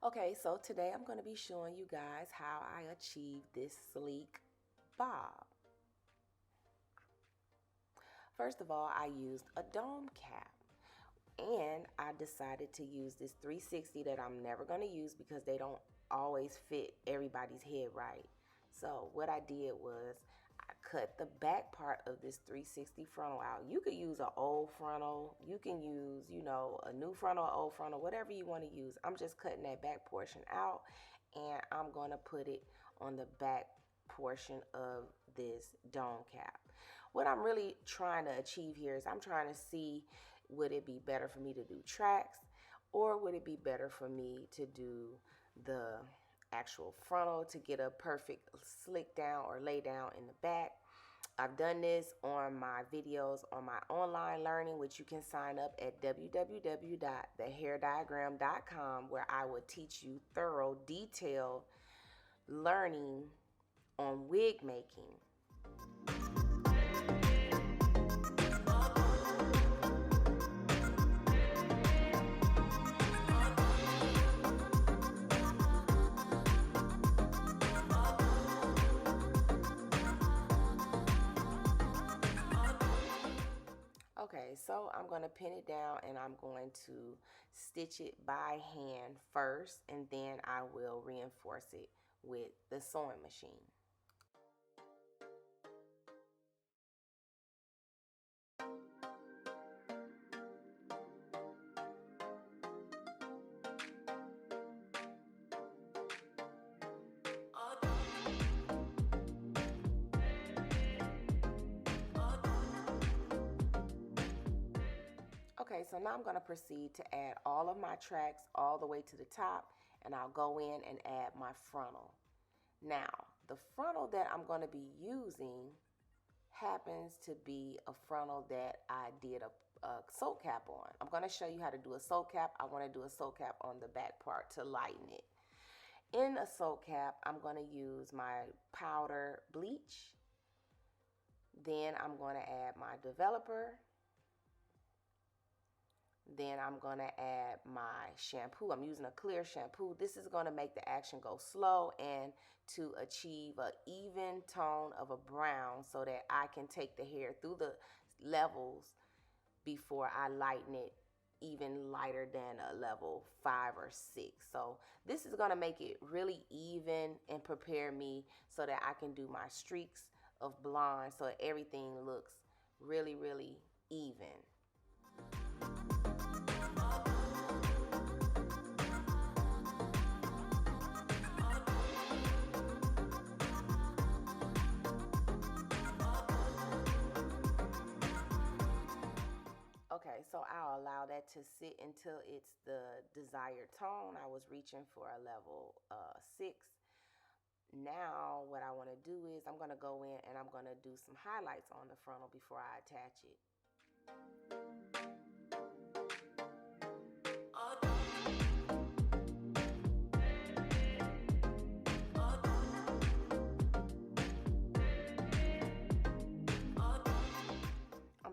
Okay, so today I'm going to be showing you guys how I achieved this sleek bob. First of all, I used a dome cap, and I decided to use this 360 that I'm never going to use because they don't always fit everybody's head right. So what I did was I cut the back part of this 360 frontal out. You could use an old frontal, you can use, a new frontal, old frontal, whatever you want to use. I'm just cutting that back portion out, and I'm going to put it on the back portion of this dome cap. What I'm really trying to achieve here is I'm trying to see, would it be better for me to do tracks, or would it be better for me to do the actual frontal to get a perfect slick down or lay down in the back. I've done this on my videos on my online learning, which you can sign up at www.thehairdiagram.com, where I will teach you thorough, detailed learning on wig making. Okay, so I'm going to pin it down and I'm going to stitch it by hand first, and then I will reinforce it with the sewing machine. Okay, so now I'm going to proceed to add all of my tracks all the way to the top, and I'll go in and add my frontal. Now, the frontal that I'm going to be using happens to be a frontal that I did a sew cap on. I'm going to show you how to do a sew cap. I want to do a sew cap on the back part to lighten it. In a sew cap, I'm going to use my powder bleach. Then I'm going to add my developer. Then I'm going to add my shampoo. I'm using a clear shampoo. This is going to make the action go slow and to achieve an even tone of a brown so that I can take the hair through the levels before I lighten it even lighter than a level 5 or 6. So this is going to make it really even and prepare me so that I can do my streaks of blonde so everything looks really, really even. Okay, so I'll allow that to sit until it's the desired tone. I was reaching for a level 6. Now what I want to do is I'm going to go in and I'm going to do some highlights on the frontal before I attach it.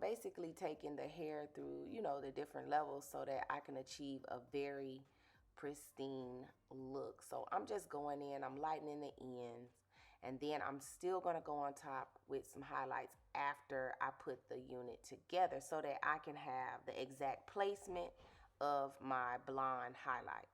Basically taking the hair through, the different levels so that I can achieve a very pristine look. So I'm just going in, I'm lightening the ends, and then I'm still going to go on top with some highlights after I put the unit together so that I can have the exact placement of my blonde highlights.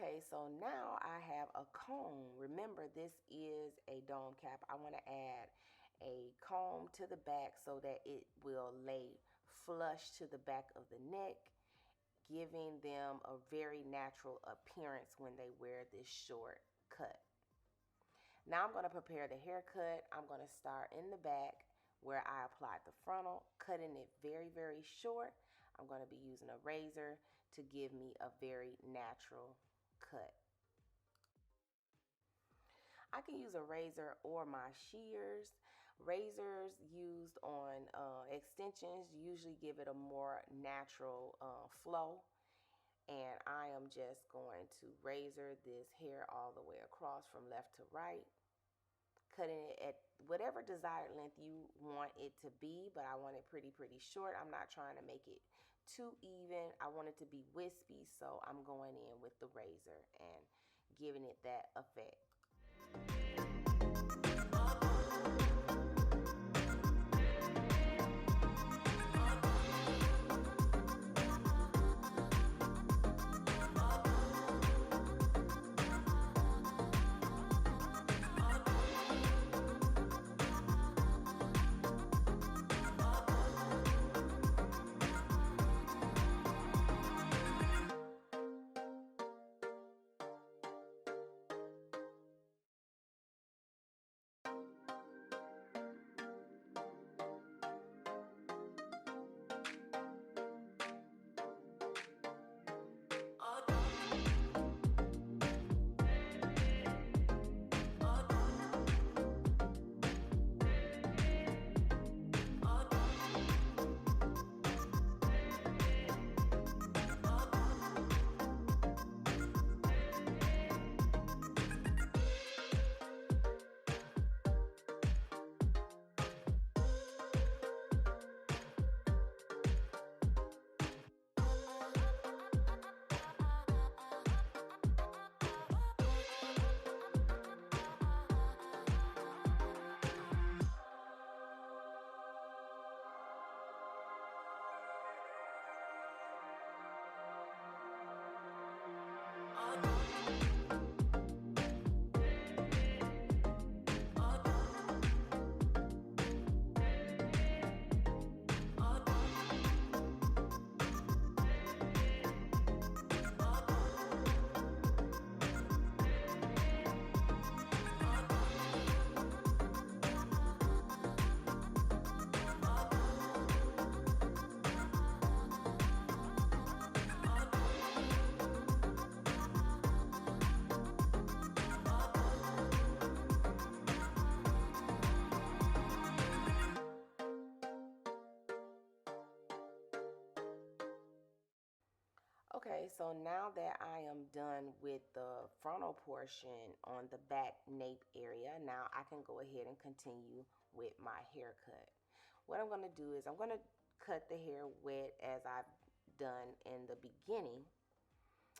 Okay, so now I have a comb. Remember, this is a dome cap. I want to add a comb to the back so that it will lay flush to the back of the neck, giving them a very natural appearance when they wear this short cut. Now I'm going to prepare the haircut. I'm going to start in the back where I applied the frontal, cutting it very, very short. I'm going to be using a razor to give me a very natural cut. I can use a razor or my shears. Razors used on extensions usually give it a more natural flow. And I am just going to razor this hair all the way across from left to right, cutting it at whatever desired length you want it to be, but I want it pretty short. I'm not trying to make it too even. I want it to be wispy, so I'm going in with the razor and giving it that effect. Okay, so now that I am done with the frontal portion on the back nape area, now I can go ahead and continue with my haircut. What I'm going to do is I'm going to cut the hair wet as I've done in the beginning.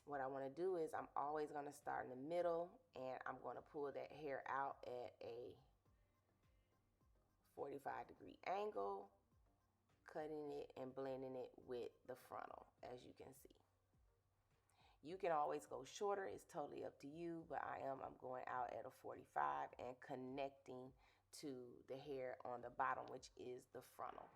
What I want to do is I'm always going to start in the middle and I'm going to pull that hair out at a 45-degree angle, cutting it and blending it with the frontal, as you can see. You can always go shorter, it's totally up to you, but I'm going out at a 45 and connecting to the hair on the bottom, which is the frontal.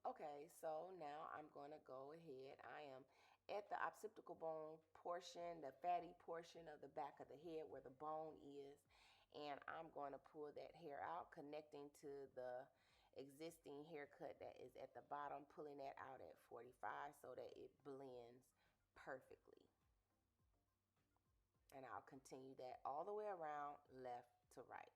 Okay, so now I'm going to go ahead. I am at the occipital bone portion, the fatty portion of the back of the head where the bone is, and I'm going to pull that hair out, connecting to the existing haircut that is at the bottom, pulling that out at 45 so that it blends perfectly. And I'll continue that all the way around, left to right.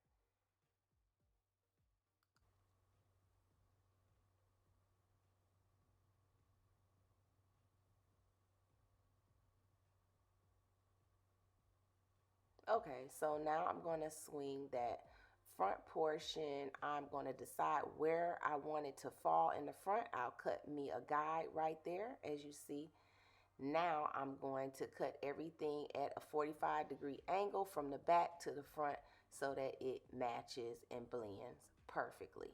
Okay, so now I'm going to swing that front portion. I'm going to decide where I want it to fall in the front. I'll cut me a guide right there, as you see. Now I'm going to cut everything at a 45-degree angle from the back to the front so that it matches and blends perfectly.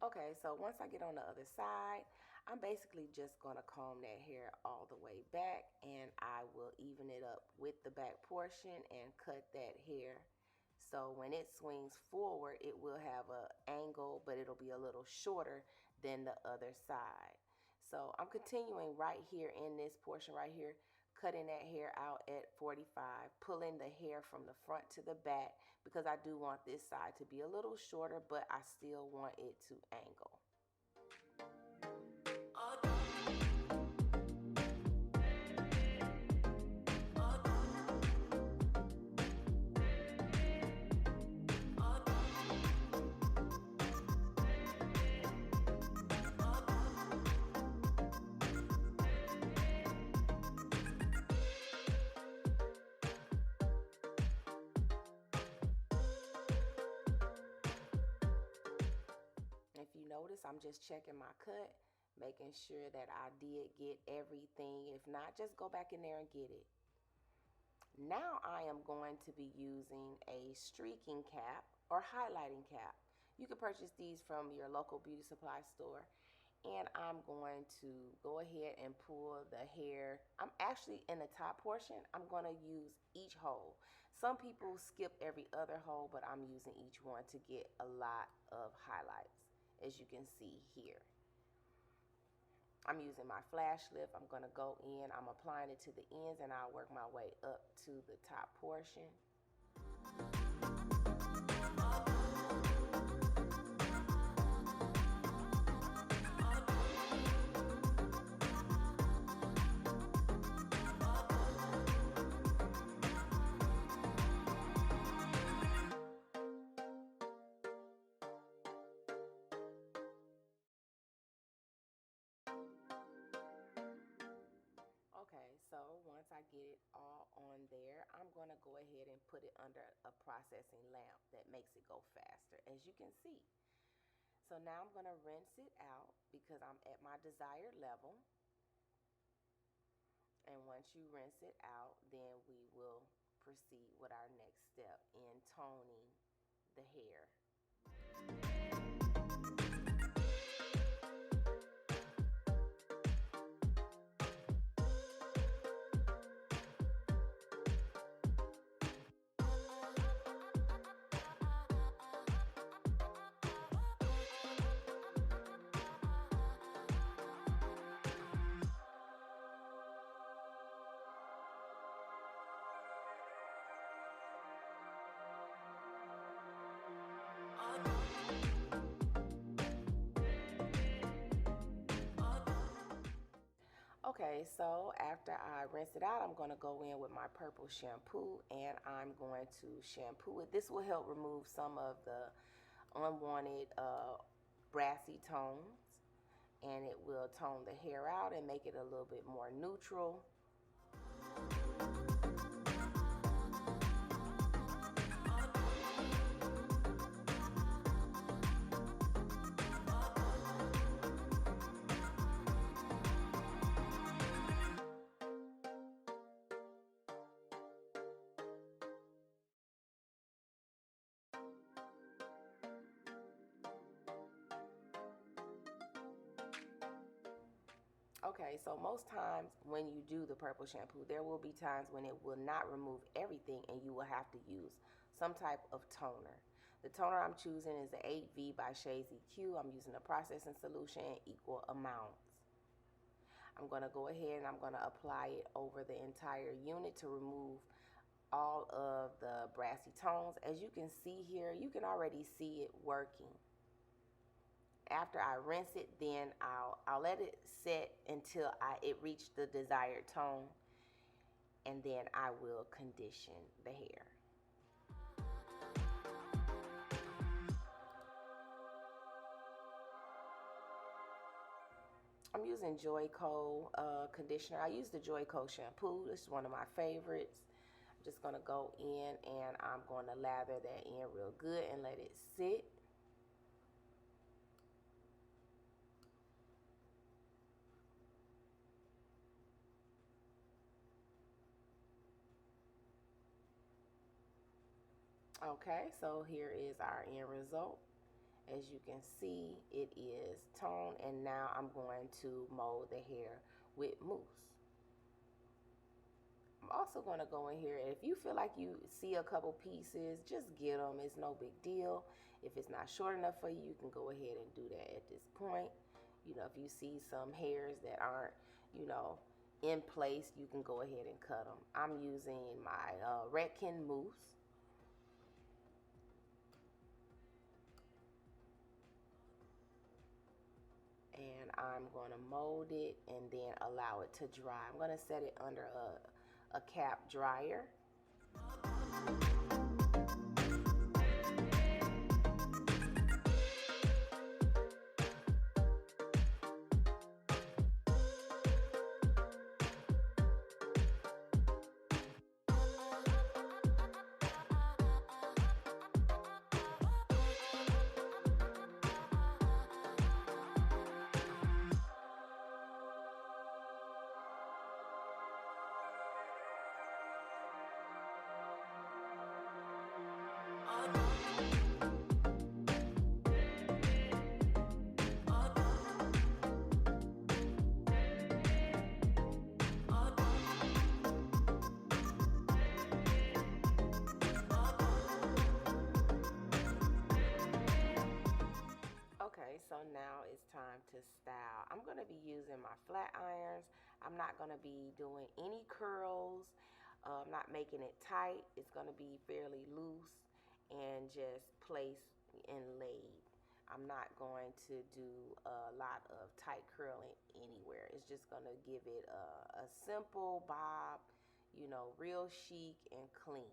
Okay, so once I get on the other side, I'm basically just going to comb that hair all the way back, and I will even it up with the back portion and cut that hair. So when it swings forward, it will have an angle, but it'll be a little shorter than the other side. So I'm continuing right here in this portion right here, cutting that hair out at 45, pulling the hair from the front to the back because I do want this side to be a little shorter, but I still want it to angle. If you notice, I'm just checking my cut, making sure that I did get everything. If not, just go back in there and get it. Now I am going to be using a streaking cap or highlighting cap. You can purchase these from your local beauty supply store. And I'm going to go ahead and pull the hair. I'm actually in the top portion. I'm going to use each hole. Some people skip every other hole, but I'm using each one to get a lot of highlights, as you can see here. I'm using my flash lift. I'm going to go in. I'm applying it to the ends, and I'll work my way up to the top portion. Okay, so once I get it all on there, I'm going to go ahead and put it under a processing lamp that makes it go faster, as you can see. So now I'm going to rinse it out because I'm at my desired level. And once you rinse it out, then we will proceed with our next step in toning the hair. Okay, so after I rinse it out, I'm going to go in with my purple shampoo and I'm going to shampoo it. This will help remove some of the unwanted brassy tones, and it will tone the hair out and make it a little bit more neutral. Okay, so most times when you do the purple shampoo, there will be times when it will not remove everything and you will have to use some type of toner. The toner I'm choosing is the 8V by Shades EQ. I'm using a processing solution in equal amounts. I'm going to go ahead and I'm going to apply it over the entire unit to remove all of the brassy tones. As you can see here, you can already see it working. After I rinse it, then I'll let it set until it reaches the desired tone, and then I will condition the hair. I'm using Joyco conditioner. I use the Joyco shampoo. This is one of my favorites. I'm just going to go in and I'm going to lather that in real good and let it sit. Okay, so here is our end result. As you can see, it is toned, and now I'm going to mold the hair with mousse. I'm also going to go in here, and if you feel like you see a couple pieces, just get them. It's no big deal. If it's not short enough for you, you can go ahead and do that at this point. You know, if you see some hairs that aren't, you know, in place, you can go ahead and cut them. I'm using my Lighten mousse. And I'm going to mold it and then allow it to dry. I'm going to set it under a cap dryer. Okay, so now it's time to style. I'm going to be using my flat irons. I'm not going to be doing any curls. I'm not making it tight. It's going to be fairly loose and just placed and laid. I'm not going to do a lot of tight curling anywhere. It's just going to give it a simple bob, you know, real chic and clean.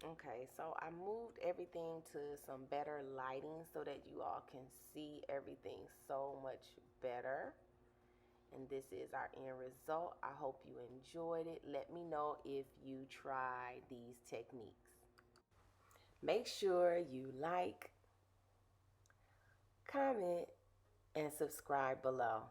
Okay, so I moved everything to some better lighting so that you all can see everything so much better. And this is our end result. I hope you enjoyed it. Let me know if you try these techniques. Make sure you like, comment, and subscribe below.